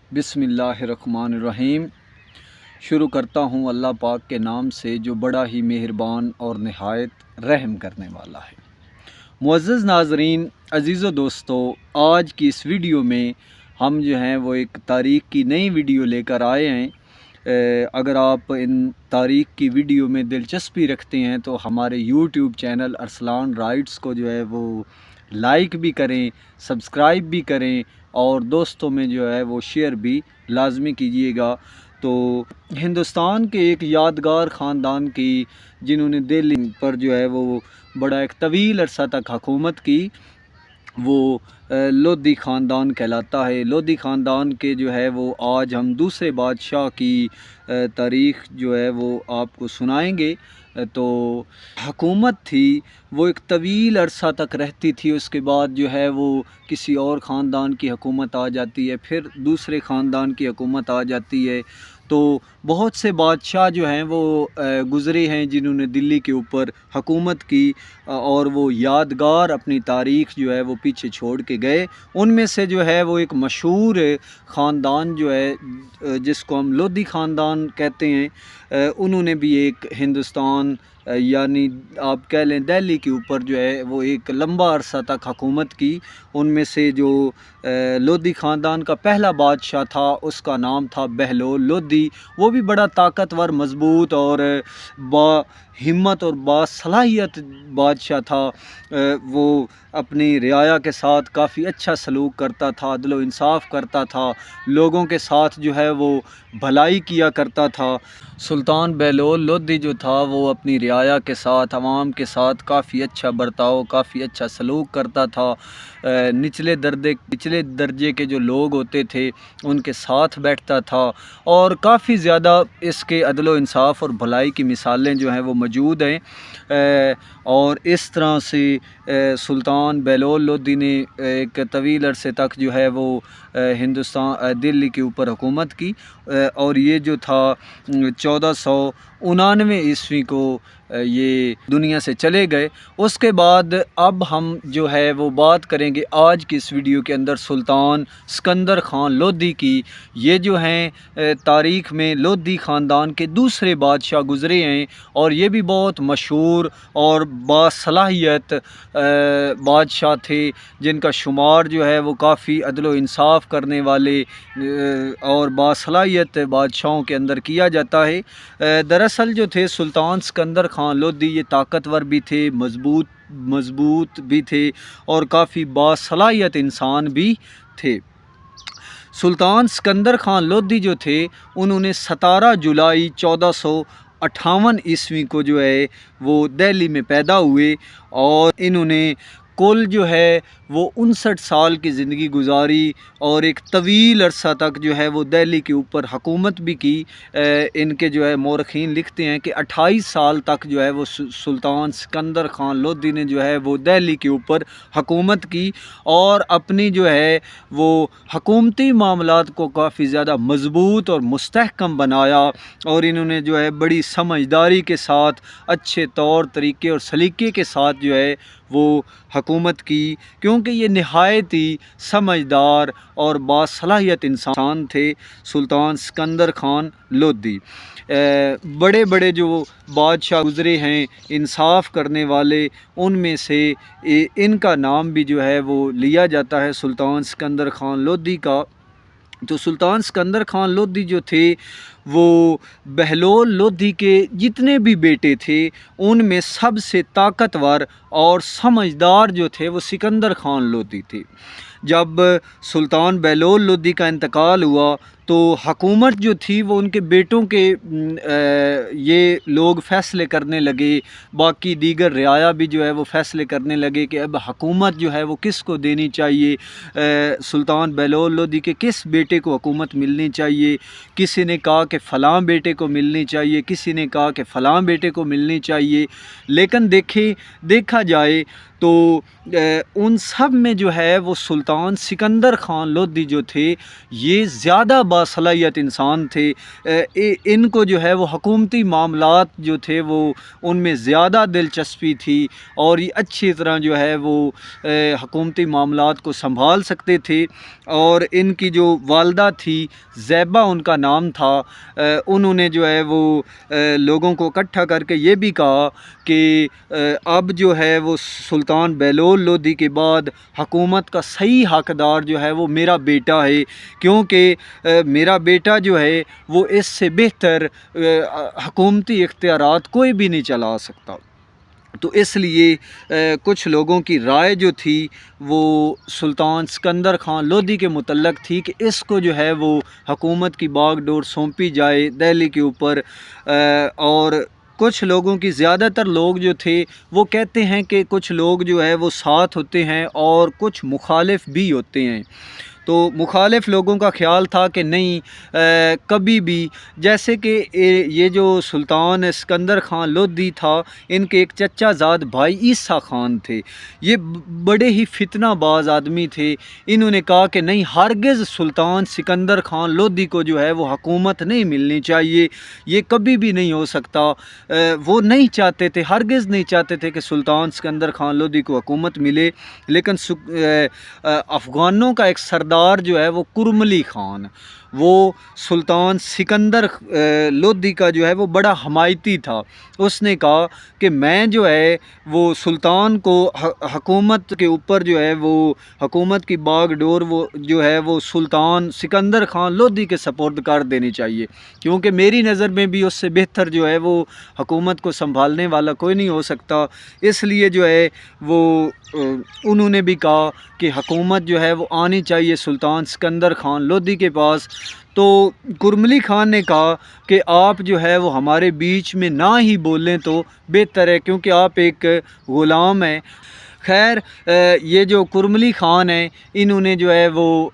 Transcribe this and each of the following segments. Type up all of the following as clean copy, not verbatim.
बिस्मिल्लाहिर्रहमानिर्रहीम। शुरू करता हूँ अल्लाह पाक के नाम से जो बड़ा ही मेहरबान और नहायत रहम करने वाला है। मुअज़्ज़ज़ नाज़रीन, अज़ीज़ व दोस्तों, आज की इस वीडियो में हम जो हैं वो एक तारीख़ की नई वीडियो लेकर आए हैं। अगर आप इन तारीख़ की वीडियो में दिलचस्पी रखते हैं तो हमारे यूट्यूब चैनल अरसलान राइट्स को जो है वो लाइक भी करें, सब्सक्राइब भी करें और दोस्तों में जो है वो शेयर भी लाजमी कीजिएगा। तो हिंदुस्तान के एक यादगार ख़ानदान की जिन्होंने दिल्ली पर जो है वो बड़ा एक तवील अरसा तक हुकूमत की, वो लोधी ख़ानदान कहलाता है। लोधी ख़ानदान के जो है वो आज हम दूसरे बादशाह की तारीख़ जो है वो आपको सुनाएंगे। तो हुकूमत थी वो एक तवील अरसा तक रहती थी, उसके बाद जो है वो किसी और ख़ानदान की हुकूमत आ जाती है, फिर दूसरे ख़ानदान की हुकूमत आ जाती है। तो बहुत से बादशाह जो हैं वो गुज़रे हैं जिन्होंने दिल्ली के ऊपर हुकूमत की और वो यादगार अपनी तारीख़ जो है वो पीछे छोड़ के गए। उनमें से जो है वो एक मशहूर ख़ानदान जो है जिसको हम लोधी ख़ानदान कहते हैं, उन्होंने भी एक हिंदुस्तान यानी आप कह लें दिल्ली के ऊपर जो है वो एक लंबा अरसा तक हुकूमत की। उनमें से जो लोधी ख़ानदान का पहला बादशाह था उसका नाम था बहलोल लोधी। वो भी बड़ा ताकतवर, मज़बूत और बा हिम्मत और बासलाहियत बादशाह था। वो अपनी रियाया के साथ काफ़ी अच्छा सलूक करता था, अदल व इंसाफ़ करता था, लोगों के साथ जो है वो भलाई किया करता था। सुल्तान बहलोल लोधी जो था वो अपनी रियाया के साथ, अवाम के साथ काफ़ी अच्छा बर्ताव, काफ़ी अच्छा सलूक करता था। निचले दर्जे के जो लोग होते थे उनके साथ बैठता था और काफ़ी ज़्यादा इसके अदल व इंसाफ़ और भलाई की मिसालें जो हैं वो मौजूद हैं। और इस तरह से सुल्तान बहलोल लोधी ने एक तवील अरसे तक जो है वो दिल्ली के ऊपर हुकूमत की और ये जो था 1499 ईस्वी को ये दुनिया से चले गए। उसके बाद अब हम जो है वो बात करेंगे आज की इस वीडियो के अंदर सुल्तान सिकंदर ख़ान लोधी की। ये जो हैं तारीख़ में लोधी ख़ानदान के दूसरे बादशाह गुज़रे हैं और ये भी बहुत मशहूर और बासलाहियत बादशाह थे, जिनका शुमार जो है वो काफ़ी अदल व इंसाफ़ करने वाले और बासलाहियत बादशाहों के अंदर किया जाता है। दरअसल जो थे सुल्तान सिकंदर ख़ान लोधी ये ताकतवर भी थे, मज़बूत भी थे और काफ़ी बासलाहियत इंसान भी थे। सुल्तान सिकंदर ख़ान लोधी जो थे उन्होंने 17 जुलाई 1458 ईस्वी को जो है वो दिल्ली में पैदा हुए और इन्होंने कुल जो है वो 59 साल की ज़िंदगी गुजारी और एक तवील अरसा तक जो है वो दिल्ली के ऊपर हुकूमत भी की। इनके जो है मौरख़ीन लिखते हैं कि 28 साल तक जो है वो सुल्तान सिकंदर ख़ान लोधी ने जो है वो दिल्ली के ऊपर हुकूमत की और अपनी जो है वो हुकूमती मामलात को काफ़ी ज़्यादा मज़बूत और मुस्तहकम बनाया और इन्होंने जो है बड़ी समझदारी के साथ, अच्छे तौर तरीके और सलीके के साथ जो है वो हुकूमत की, क्योंकि ये नहायत ही समझदार और बासलाहियत इंसान थे सुल्तान सिकंदर ख़ान लोधी। बड़े बड़े जो बादशाह गुज़रे हैं इंसाफ़ करने वाले, उनमें से इनका नाम भी जो है वो लिया जाता है सुल्तान सिकंदर ख़ान लोधी का। तो सुल्तान सिकंदर ख़ान लोधी जो थे वो बहलोल लोधी के जितने भी बेटे थे उनमें सबसे ताकतवर और समझदार जो थे वो सिकंदर ख़ान लोधी थे। जब सुल्तान बहलोल लोधी का इंतकाल हुआ तो हुकूमत जो थी वो उनके बेटों के ये लोग फ़ैसले करने लगे, बाकी दीगर रियाया भी जो है वो फ़ैसले करने लगे कि अब हुकूमत जो है वो किस को देनी चाहिए, सुल्तान बहलोल लोधी के किस बेटे को हुकूमत मिलनी चाहिए। किसी ने कहा कि फ़लाँ बेटे को मिलनी चाहिए, किसी ने कहा कि फ़लाँ बेटे को मिलनी चाहिए। लेकिन देखा जाए तो उन सब में जो है वो सुल्तान सिकंदर ख़ान लोधी जो थे ये ज़्यादा बासलाहियत इंसान थे। इनको जो है वो हुकूमती मामलात जो थे वो उनमें ज़्यादा दिलचस्पी थी और ये अच्छी तरह जो है वो हुकूमती मामलात को संभाल सकते थे। और इनकी जो वालदा थी, ज़ैबा उनका नाम था, उन्होंने जो है वो लोगों को इकट्ठा करके ये भी कहा कि अब जो है वो सुल्तान बहलोल लोदी के बाद हुकूमत का सही हकदार जो है वो मेरा बेटा है, क्योंकि मेरा बेटा जो है वो इससे बेहतर हुकूमती इख्तियारात कोई भी नहीं चला सकता। तो इसलिए कुछ लोगों की राय जो थी वो सुल्तान सिकंदर ख़ान लोदी के मुतल्लक थी कि इसको जो है वो हुकूमत की बागडोर सौंपी जाए दिल्ली के ऊपर। और कुछ लोगों की, ज़्यादातर लोग जो थे वो कहते हैं कि कुछ लोग जो है वो साथ होते हैं और कुछ मुखालिफ भी होते हैं। तो मुखालिफ लोगों का ख्याल था कि नहीं, कभी भी, जैसे कि ये जो सुल्तान सिकंदर ख़ान लोदी था, इनके एक चचा ज़ाद भाई ईसा ख़ान थे। ये बड़े ही फितनाबाज आदमी थे। इन्होंने कहा कि नहीं, हरगिज़ सुल्तान सिकंदर ख़ान लोदी को जो है वो हुकूमत नहीं मिलनी चाहिए, ये कभी भी नहीं हो सकता। वो नहीं चाहते थे, हरगिज़ नहीं चाहते थे कि सुल्तान सिकंदर ख़ान लोदी को हुकूमत मिले। लेकिन अफ़गानों का एक सरदार जो है वो कुरमली ख़ान, वो सुल्तान सिकंदर लोदी का जो है वो बड़ा हमायती था। उसने कहा कि मैं जो है वो सुल्तान को हुकूमत के ऊपर जो है वो हुकूमत की बागडोर वो जो है वो सुल्तान सिकंदर ख़ान लोदी के सपुर्द कर देनी चाहिए, क्योंकि मेरी नज़र में भी उससे बेहतर जो है वो हुकूमत को संभालने वाला कोई नहीं हो सकता। इसलिए जो है वो उन्होंने भी कहा कि हुकूमत जो है वो आनी चाहिए सुल्तान सिकंदर ख़ान लोदी के पास। तो कुरमली ख़ान ने कहा कि आप जो है वो हमारे बीच में ना ही बोलें तो बेहतर है, क्योंकि आप एक ग़ुलाम हैं। खैर, ये जो कुरमली ख़ान है, इन्होंने जो है वो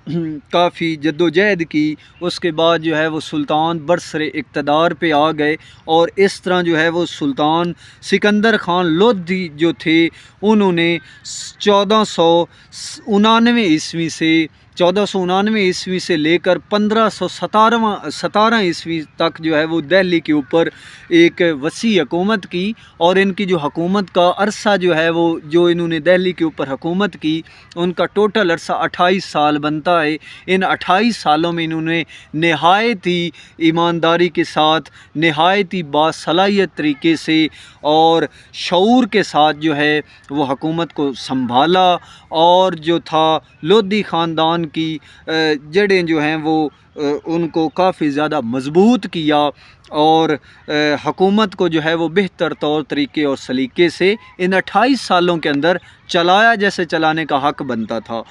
काफ़ी जद्दोजहद की। उसके बाद जो है वो सुल्तान बरसरे इक़्तिदार पे आ गए और इस तरह जो है वो सुल्तान सिकंदर ख़ान लोदी जो थे उन्होंने 1499 ईस्वी से 1499 ईस्वी से लेकर 1517 ईस्वी तक जो है वो दिल्ली के ऊपर एक वसी हुकूमत की। और इनकी जो हुकूमत का अरसा जो है वो, जो इन्होंने दिल्ली के ऊपर हुकूमत की, उनका टोटल अरसा 28 साल बनता है। इन 28 सालों में इन्होंने नहायत ही ईमानदारी के साथ, नहायत ही बासलाहियत तरीके से और शऊर के साथ जो है वो हुकूमत को संभाला। और जो था लोदी ख़ानदान की जड़ें जो हैं वो उनको काफ़ी ज़्यादा मज़बूत किया और हुकूमत को जो है वो बेहतर तौर तरीके और सलीके से इन 28 सालों के अंदर चलाया जैसे चलाने का हक़ बनता था।